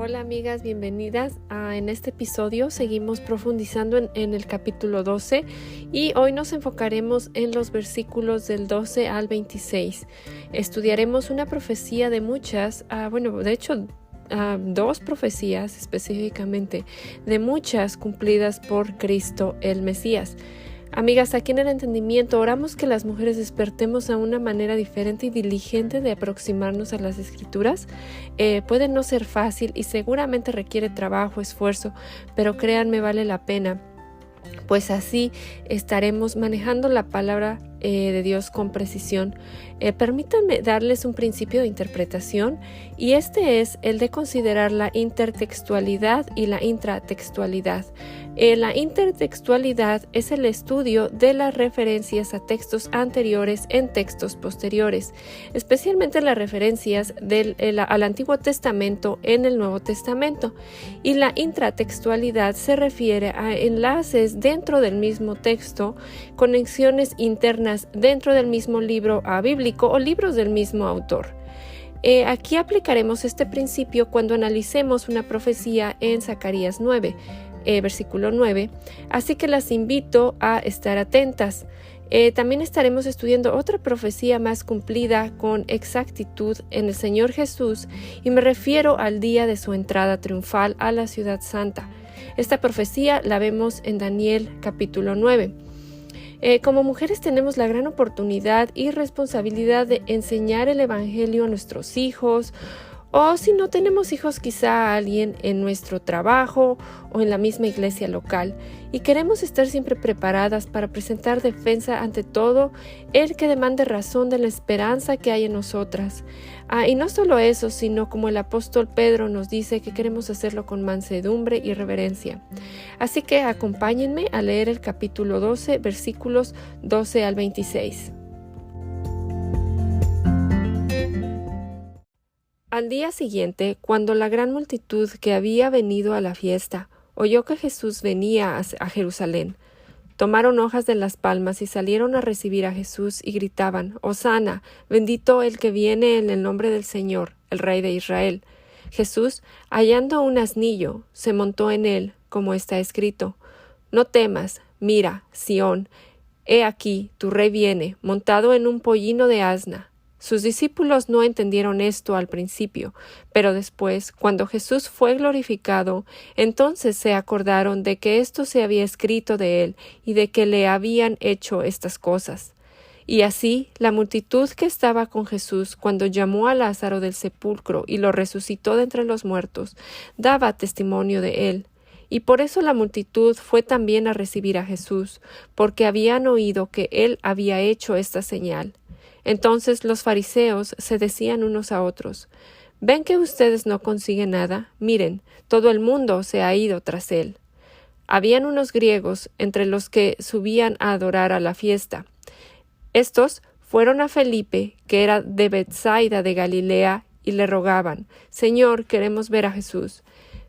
Hola amigas, bienvenidas. En este episodio seguimos profundizando en el capítulo 12 y hoy nos enfocaremos en los versículos del 12 al 26. Estudiaremos una profecía de muchas, dos profecías específicamente, de muchas cumplidas por Cristo el Mesías. Amigas, aquí en el entendimiento oramos que las mujeres despertemos a una manera diferente y diligente de aproximarnos a las Escrituras. Puede no ser fácil y seguramente requiere trabajo, esfuerzo, pero créanme, vale la pena, pues así estaremos manejando la palabra de Dios con precisión. Permítanme darles un principio de interpretación y este es el de considerar la intertextualidad y la intratextualidad. La intertextualidad es el estudio de las referencias a textos anteriores en textos posteriores, especialmente las referencias al Antiguo Testamento en el Nuevo Testamento, y la intratextualidad se refiere a enlaces dentro del mismo texto, conexiones internas dentro del mismo libro bíblico o libros del mismo autor. Aquí aplicaremos este principio cuando analicemos una profecía en Zacarías 9, versículo 9, así que las invito a estar atentas. También estaremos estudiando otra profecía más cumplida con exactitud en el Señor Jesús y me refiero al día de su entrada triunfal a la ciudad santa. Esta profecía la vemos en Daniel capítulo 9. Como mujeres tenemos la gran oportunidad y responsabilidad de enseñar el Evangelio a nuestros hijos, o si no tenemos hijos, quizá a alguien en nuestro trabajo o en la misma iglesia local, y queremos estar siempre preparadas para presentar defensa ante todo el que demande razón de la esperanza que hay en nosotras. Y no solo eso, sino como el apóstol Pedro nos dice que queremos hacerlo con mansedumbre y reverencia. Así que acompáñenme a leer el capítulo 12, versículos 12 al 26. Al día siguiente, cuando la gran multitud que había venido a la fiesta oyó que Jesús venía a Jerusalén, tomaron hojas de las palmas y salieron a recibir a Jesús y gritaban: «Hosana, bendito el que viene en el nombre del Señor, el Rey de Israel». Jesús, hallando un asnillo, se montó en él, como está escrito: «No temas, mira, Sión, he aquí, tu rey viene, montado en un pollino de asna». Sus discípulos no entendieron esto al principio, pero después, cuando Jesús fue glorificado, entonces se acordaron de que esto se había escrito de él y de que le habían hecho estas cosas. Y así, la multitud que estaba con Jesús cuando llamó a Lázaro del sepulcro y lo resucitó de entre los muertos, daba testimonio de él. Y por eso la multitud fue también a recibir a Jesús, porque habían oído que él había hecho esta señal. Entonces los fariseos se decían unos a otros: «¿Ven que ustedes no consiguen nada? Miren, todo el mundo se ha ido tras él». Habían unos griegos entre los que subían a adorar a la fiesta. Estos fueron a Felipe, que era de Betsaida de Galilea, y le rogaban: «Señor, queremos ver a Jesús».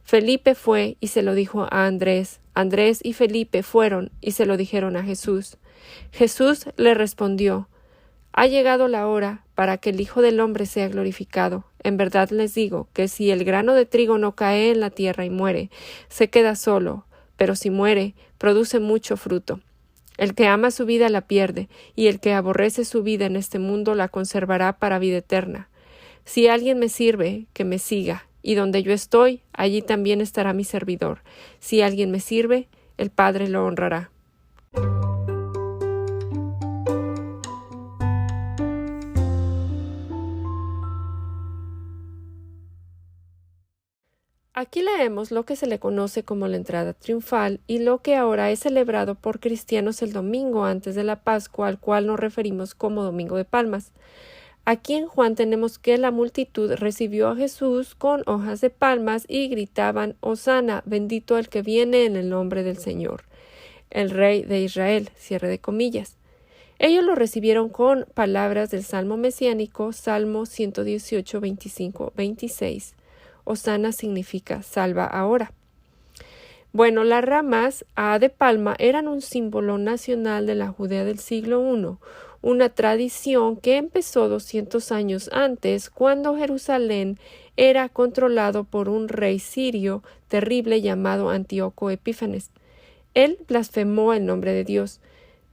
Felipe fue y se lo dijo a Andrés. Andrés y Felipe fueron y se lo dijeron a Jesús. Jesús le respondió: «Ha llegado la hora para que el Hijo del Hombre sea glorificado. En verdad les digo que si el grano de trigo no cae en la tierra y muere, se queda solo, pero si muere, produce mucho fruto. El que ama su vida la pierde, y el que aborrece su vida en este mundo la conservará para vida eterna. Si alguien me sirve, que me siga, y donde yo estoy, allí también estará mi servidor. Si alguien me sirve, el Padre lo honrará». Aquí leemos lo que se le conoce como la entrada triunfal y lo que ahora es celebrado por cristianos el domingo antes de la Pascua, al cual nos referimos como Domingo de Palmas. Aquí en Juan tenemos que la multitud recibió a Jesús con hojas de palmas y gritaban: «Hosana, bendito el que viene en el nombre del Señor, el Rey de Israel», cierre de comillas. Ellos lo recibieron con palabras del Salmo mesiánico, Salmo 118, 25, 26. Hosana significa salva ahora. Bueno, las ramas de palma eran un símbolo nacional de la Judea del siglo I, una tradición que empezó 200 años antes, cuando Jerusalén era controlado por un rey sirio terrible llamado Antíoco Epífanes. Él blasfemó el nombre de Dios.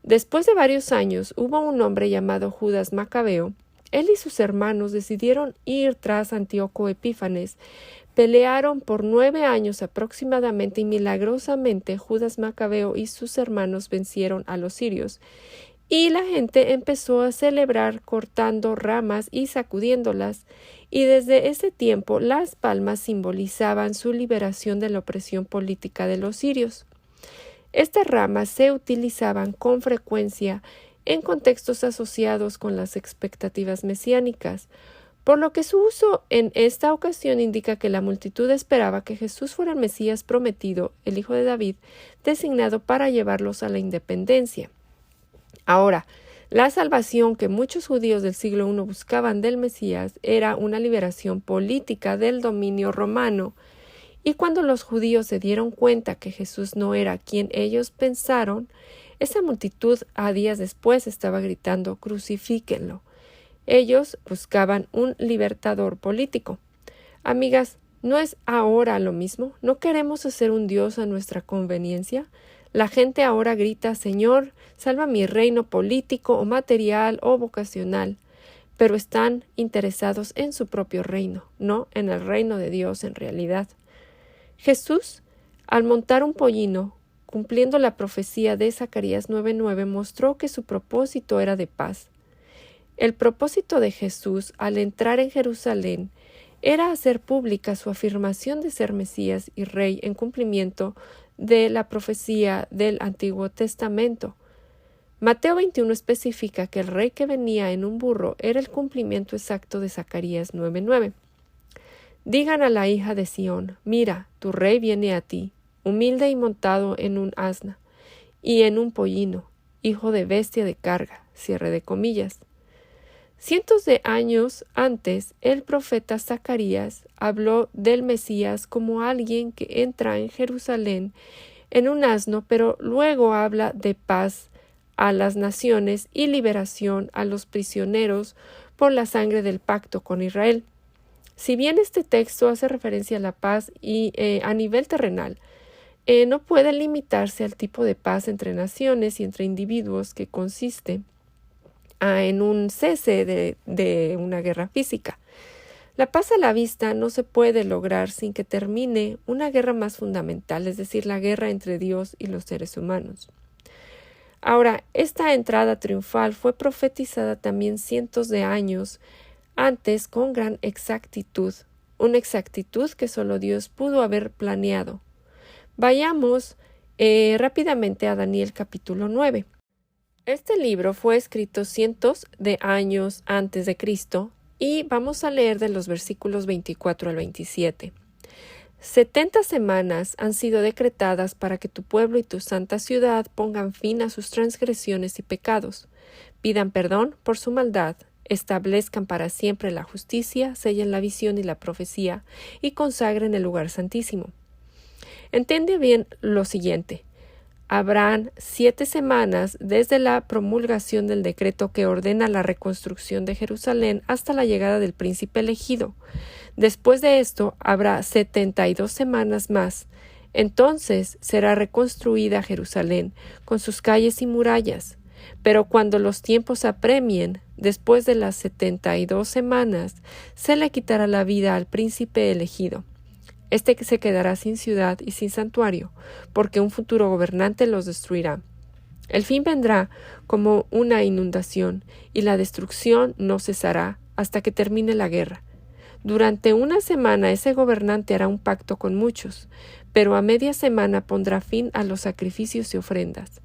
Después de varios años hubo un hombre llamado Judas Macabeo. Él y sus hermanos decidieron ir tras Antíoco Epífanes. Pelearon por 9 años aproximadamente y milagrosamente Judas Macabeo y sus hermanos vencieron a los sirios. Y la gente empezó a celebrar cortando ramas y sacudiéndolas, y desde ese tiempo las palmas simbolizaban su liberación de la opresión política de los sirios. Estas ramas se utilizaban con frecuencia en contextos asociados con las expectativas mesiánicas, por lo que su uso en esta ocasión indica que la multitud esperaba que Jesús fuera el Mesías prometido, el Hijo de David, designado para llevarlos a la independencia. Ahora, la salvación que muchos judíos del siglo I buscaban del Mesías era una liberación política del dominio romano, y cuando los judíos se dieron cuenta que Jesús no era quien ellos pensaron, esa multitud a días después estaba gritando «Crucifíquenlo». Ellos buscaban un libertador político. Amigas, ¿no es ahora lo mismo? ¿No queremos hacer un Dios a nuestra conveniencia? La gente ahora grita «Señor, salva mi reino político o material o vocacional», pero están interesados en su propio reino, no en el reino de Dios en realidad. Jesús, al montar un pollino, cumpliendo la profecía de Zacarías 9:9, mostró que su propósito era de paz. El propósito de Jesús al entrar en Jerusalén era hacer pública su afirmación de ser Mesías y Rey en cumplimiento de la profecía del Antiguo Testamento. Mateo 21 especifica que el Rey que venía en un burro era el cumplimiento exacto de Zacarías 9:9. Digan a la hija de Sión, mira, tu Rey viene a ti, humilde y montado en un asna, y en un pollino, hijo de bestia de carga, cierre de comillas. Cientos de años antes, el profeta Zacarías habló del Mesías como alguien que entra en Jerusalén en un asno, pero luego habla de paz a las naciones y liberación a los prisioneros por la sangre del pacto con Israel. Si bien este texto hace referencia a la paz y a nivel terrenal, no puede limitarse al tipo de paz entre naciones y entre individuos que consiste en un cese de una guerra física. La paz a la vista no se puede lograr sin que termine una guerra más fundamental, es decir, la guerra entre Dios y los seres humanos. Ahora, esta entrada triunfal fue profetizada también cientos de años antes con gran exactitud, una exactitud que solo Dios pudo haber planeado. Vayamos rápidamente a Daniel capítulo 9. Este libro fue escrito cientos de años antes de Cristo y vamos a leer de los versículos 24 al 27. 70 semanas han sido decretadas para que tu pueblo y tu santa ciudad pongan fin a sus transgresiones y pecados, pidan perdón por su maldad, establezcan para siempre la justicia, sellen la visión y la profecía y consagren el lugar santísimo. Entiende bien lo siguiente. Habrán 7 semanas desde la promulgación del decreto que ordena la reconstrucción de Jerusalén hasta la llegada del príncipe elegido. Después de esto habrá 72 semanas más. Entonces será reconstruida Jerusalén con sus calles y murallas. Pero cuando los tiempos apremien, después de las 72 semanas, se le quitará la vida al príncipe elegido. Este se quedará sin ciudad y sin santuario, porque un futuro gobernante los destruirá. El fin vendrá como una inundación, y la destrucción no cesará hasta que termine la guerra. Durante una semana ese gobernante hará un pacto con muchos, pero a media semana pondrá fin a los sacrificios y ofrendas.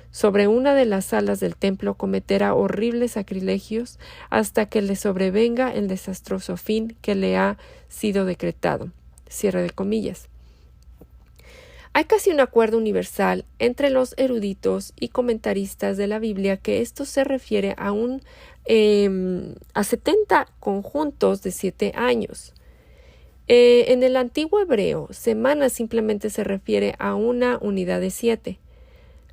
Sobre una de las salas del templo cometerá horribles sacrilegios hasta que le sobrevenga el desastroso fin que le ha sido decretado. Cierre de comillas. Hay casi un acuerdo universal entre los eruditos y comentaristas de la Biblia que esto se refiere a 70 conjuntos de 7 años. En el antiguo hebreo, semana simplemente se refiere a una unidad de 7.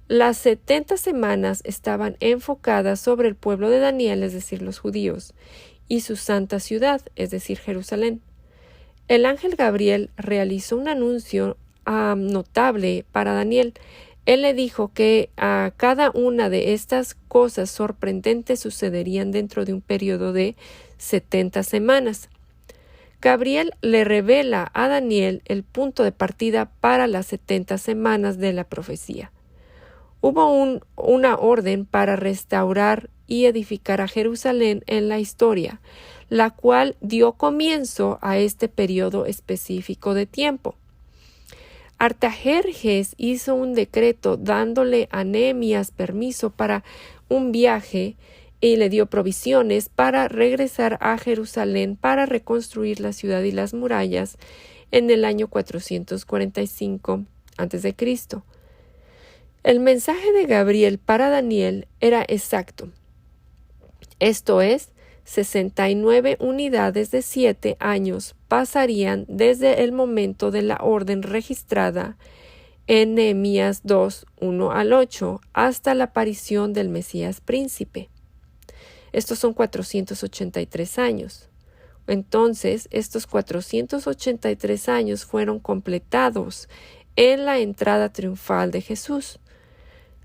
Las 70 semanas estaban enfocadas sobre el pueblo de Daniel, es decir, los judíos, y su santa ciudad, es decir, Jerusalén. El ángel Gabriel realizó un anuncio notable para Daniel. Él le dijo que a cada una de estas cosas sorprendentes sucederían dentro de un periodo de 70 semanas. Gabriel le revela a Daniel el punto de partida para las 70 semanas de la profecía. Hubo una orden para restaurar y edificar a Jerusalén en la historia, la cual dio comienzo a este periodo específico de tiempo. Artajerjes hizo un decreto dándole a Nehemías permiso para un viaje y le dio provisiones para regresar a Jerusalén para reconstruir la ciudad y las murallas en el año 445 a.C. El mensaje de Gabriel para Daniel era exacto. Esto es, 69 unidades de 7 años pasarían desde el momento de la orden registrada en Nehemías 2, 1 al 8, hasta la aparición del Mesías príncipe. Estos son 483 años. Entonces, estos 483 años fueron completados en la entrada triunfal de Jesús.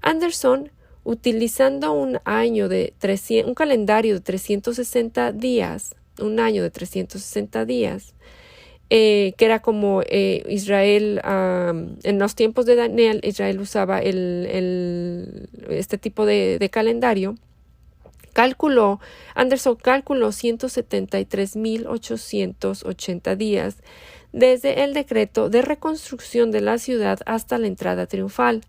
Anderson, utilizando un calendario de 360 días, que era como Israel, en los tiempos de Daniel, Israel usaba este tipo de calendario. Anderson calculó 173.880 días desde el decreto de reconstrucción de la ciudad hasta la entrada triunfal,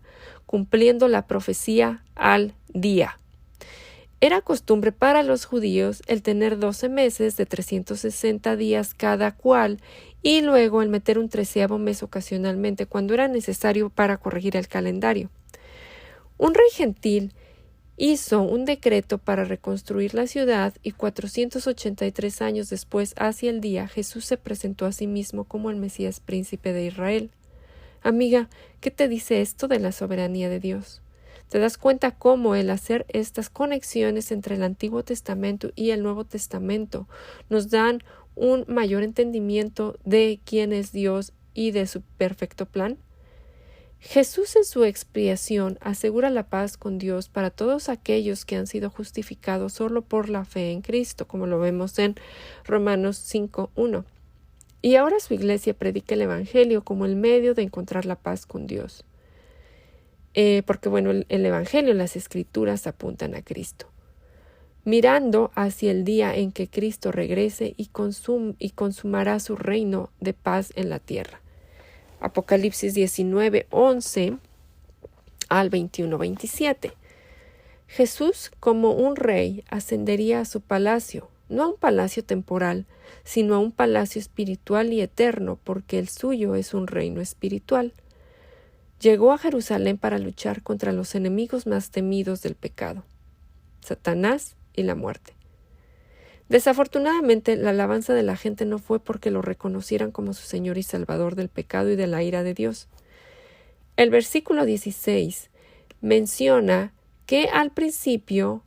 cumpliendo la profecía al día. Era costumbre para los judíos el tener 12 meses de 360 días cada cual y luego el meter un 13º mes ocasionalmente cuando era necesario para corregir el calendario. Un rey gentil hizo un decreto para reconstruir la ciudad y 483 años después, hacia el día, Jesús se presentó a sí mismo como el Mesías príncipe de Israel. Amiga, ¿qué te dice esto de la soberanía de Dios? ¿Te das cuenta cómo el hacer estas conexiones entre el Antiguo Testamento y el Nuevo Testamento nos dan un mayor entendimiento de quién es Dios y de su perfecto plan? Jesús en su expiación asegura la paz con Dios para todos aquellos que han sido justificados solo por la fe en Cristo, como lo vemos en Romanos 5:1. Y ahora su iglesia predica el Evangelio como el medio de encontrar la paz con Dios. Porque el Evangelio, las Escrituras apuntan a Cristo. Mirando hacia el día en que Cristo regrese y consumará su reino de paz en la tierra. Apocalipsis 19:11 al 21:27. Jesús, como un rey, ascendería a su palacio, no a un palacio temporal, sino a un palacio espiritual y eterno, porque el suyo es un reino espiritual. Llegó a Jerusalén para luchar contra los enemigos más temidos del pecado, Satanás y la muerte. Desafortunadamente, la alabanza de la gente no fue porque lo reconocieran como su Señor y Salvador del pecado y de la ira de Dios. El versículo 16 menciona que al principio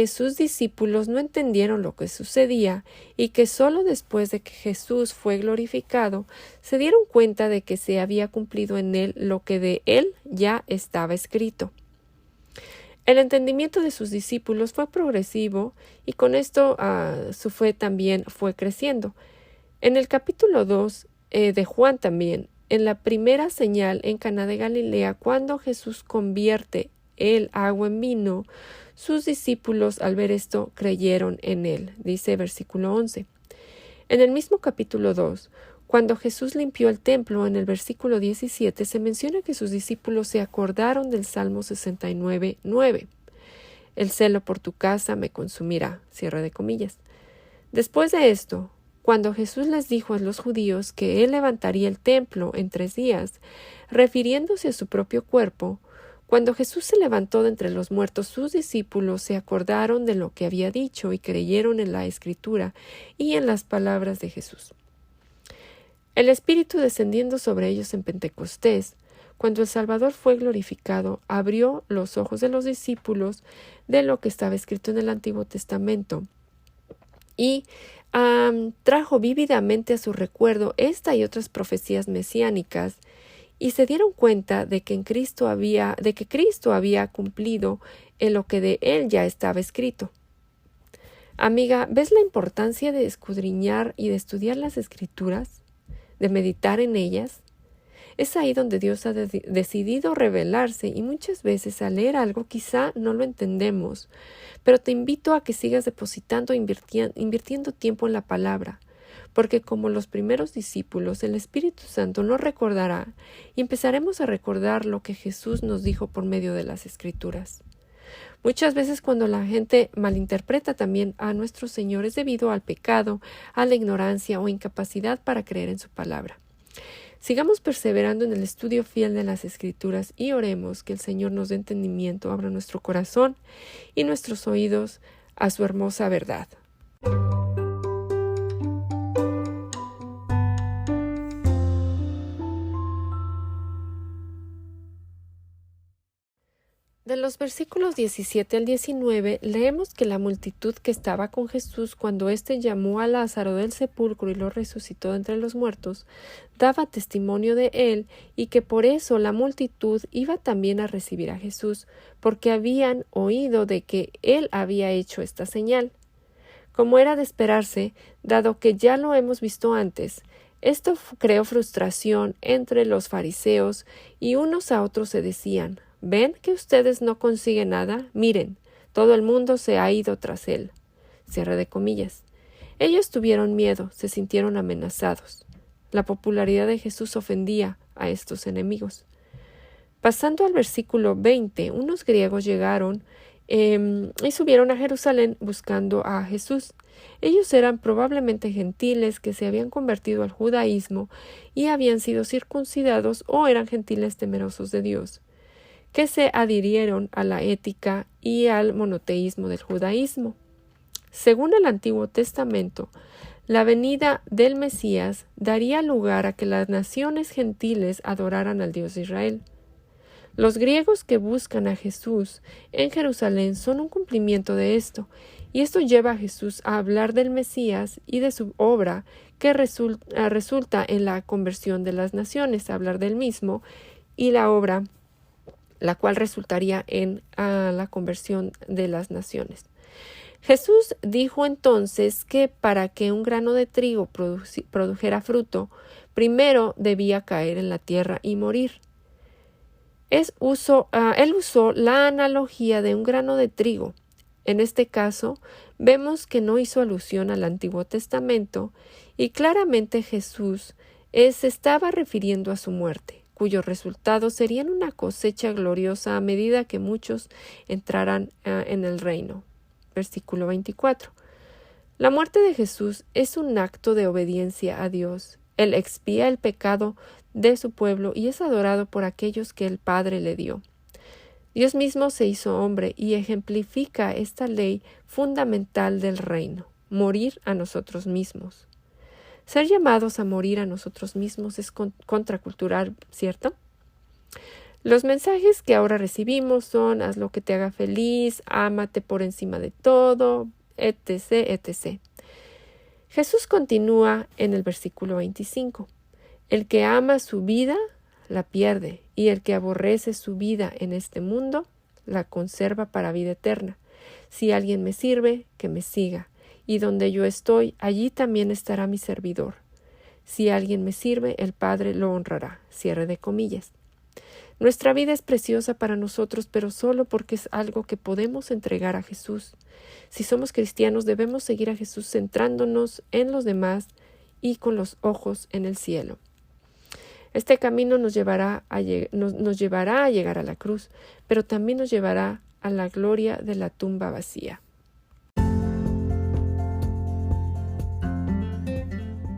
sus discípulos no entendieron lo que sucedía y que solo después de que Jesús fue glorificado se dieron cuenta de que se había cumplido en él lo que de él ya estaba escrito. El entendimiento de sus discípulos fue progresivo y con esto su fe también fue creciendo. En el capítulo 2 de Juan también, en la primera señal en Caná de Galilea, cuando Jesús convierte el agua en vino, sus discípulos al ver esto creyeron en él, dice versículo 11. En el mismo capítulo 2, cuando Jesús limpió el templo, en el versículo 17 se menciona que sus discípulos se acordaron del Salmo 69:9. El celo por tu casa me consumirá, cierre de comillas. Después de esto, cuando Jesús les dijo a los judíos que él levantaría el templo en 3 días, refiriéndose a su propio cuerpo, cuando Jesús se levantó de entre los muertos, sus discípulos se acordaron de lo que había dicho y creyeron en la Escritura y en las palabras de Jesús. El Espíritu descendiendo sobre ellos en Pentecostés, cuando el Salvador fue glorificado, abrió los ojos de los discípulos de lo que estaba escrito en el Antiguo Testamento y trajo vívidamente a su recuerdo esta y otras profecías mesiánicas, y se dieron cuenta de que Cristo había cumplido en lo que de él ya estaba escrito. Amiga, ¿ves la importancia de escudriñar y de estudiar las Escrituras, de meditar en ellas? Es ahí donde Dios ha decidido revelarse, y muchas veces al leer algo quizá no lo entendemos, pero te invito a que sigas depositando e invirtiendo tiempo en la palabra, porque como los primeros discípulos, el Espíritu Santo nos recordará y empezaremos a recordar lo que Jesús nos dijo por medio de las Escrituras. Muchas veces cuando la gente malinterpreta también a nuestro Señor es debido al pecado, a la ignorancia o incapacidad para creer en su palabra. Sigamos perseverando en el estudio fiel de las Escrituras y oremos que el Señor nos dé entendimiento, abra nuestro corazón y nuestros oídos a su hermosa verdad. De los versículos 17 al 19 leemos que la multitud que estaba con Jesús cuando éste llamó a Lázaro del sepulcro y lo resucitó de entre los muertos, daba testimonio de él, y que por eso la multitud iba también a recibir a Jesús, porque habían oído de que él había hecho esta señal. Como era de esperarse, dado que ya lo hemos visto antes, esto creó frustración entre los fariseos, y unos a otros se decían: ¿ven que ustedes no consiguen nada? Miren, todo el mundo se ha ido tras él. Cierre de comillas. Ellos tuvieron miedo, se sintieron amenazados. La popularidad de Jesús ofendía a estos enemigos. Pasando al versículo 20, unos griegos llegaron y subieron a Jerusalén buscando a Jesús. Ellos eran probablemente gentiles que se habían convertido al judaísmo y habían sido circuncidados, o eran gentiles temerosos de Dios, que se adhirieron a la ética y al monoteísmo del judaísmo. Según el Antiguo Testamento, la venida del Mesías daría lugar a que las naciones gentiles adoraran al Dios de Israel. Los griegos que buscan a Jesús en Jerusalén son un cumplimiento de esto, y esto lleva a Jesús a hablar del Mesías y de su obra que resulta en la conversión de las naciones, a hablar del mismo y la obra la cual resultaría en la conversión de las naciones. Jesús dijo entonces que para que un grano de trigo produjera fruto, primero debía caer en la tierra y morir. Él usó la analogía de un grano de trigo. En este caso, vemos que no hizo alusión al Antiguo Testamento, y claramente Jesús se estaba refiriendo a su muerte, cuyos resultados serían una cosecha gloriosa a medida que muchos entraran en el reino. Versículo 24. La muerte de Jesús es un acto de obediencia a Dios. Él expía el pecado de su pueblo y es adorado por aquellos que el Padre le dio. Dios mismo se hizo hombre y ejemplifica esta ley fundamental del reino: morir a nosotros mismos. Ser llamados a morir a nosotros mismos es contracultural, ¿cierto? Los mensajes que ahora recibimos son: haz lo que te haga feliz, ámate por encima de todo, etc., etc. Jesús continúa en el versículo 25. El que ama su vida, la pierde, y el que aborrece su vida en este mundo, la conserva para vida eterna. Si alguien me sirve, que me siga, y donde yo estoy, allí también estará mi servidor. Si alguien me sirve, el Padre lo honrará. Cierre de comillas. Nuestra vida es preciosa para nosotros, pero solo porque es algo que podemos entregar a Jesús. Si somos cristianos, debemos seguir a Jesús centrándonos en los demás y con los ojos en el cielo. Este camino nos llevará a llegar a la cruz, pero también nos llevará a la gloria de la tumba vacía.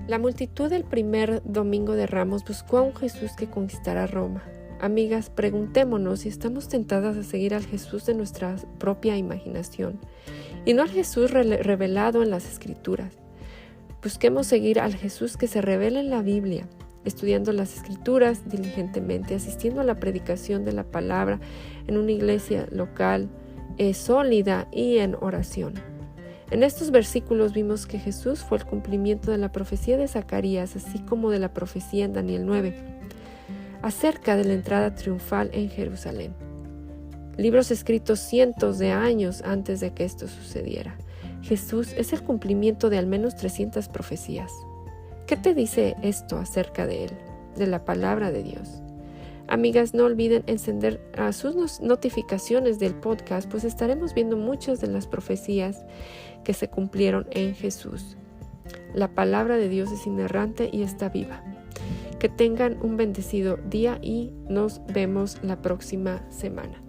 La multitud del primer domingo de Ramos buscó a un Jesús que conquistara Roma. Amigas, preguntémonos si estamos tentadas a seguir al Jesús de nuestra propia imaginación y no al Jesús revelado en las Escrituras. Busquemos seguir al Jesús que se revela en la Biblia, estudiando las Escrituras diligentemente, asistiendo a la predicación de la palabra en una iglesia local sólida y en oración. En estos versículos vimos que Jesús fue el cumplimiento de la profecía de Zacarías, así como de la profecía en Daniel 9, acerca de la entrada triunfal en Jerusalén. Libros escritos cientos de años antes de que esto sucediera. Jesús es el cumplimiento de al menos 300 profecías. ¿Qué te dice esto acerca de Él, de la palabra de Dios? Amigas, no olviden encender sus notificaciones del podcast, pues estaremos viendo muchas de las profecías que se cumplieron en Jesús. La palabra de Dios es inerrante y está viva. Que tengan un bendecido día y nos vemos la próxima semana.